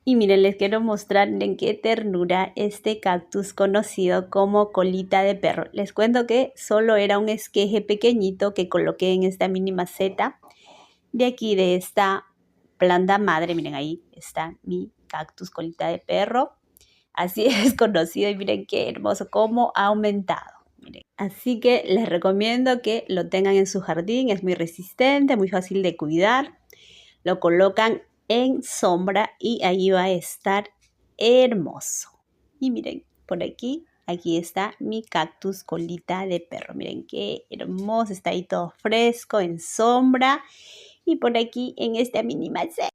Y miren, les quiero mostrar, miren qué ternura este cactus conocido como colita de perro. Les cuento que solo era un esqueje pequeñito que coloqué en esta mini maceta de aquí, de esta planta madre. Miren, ahí está mi cactus colita de perro. Así es conocido y miren qué hermoso, cómo ha aumentado. Miren. Así que les recomiendo que lo tengan en su jardín, es muy resistente, muy fácil de cuidar. Lo colocan en sombra y ahí va a estar hermoso. Y miren, por aquí está mi cactus colita de perro. Miren qué hermoso, está ahí todo fresco, en sombra. Y por aquí en esta mini maceta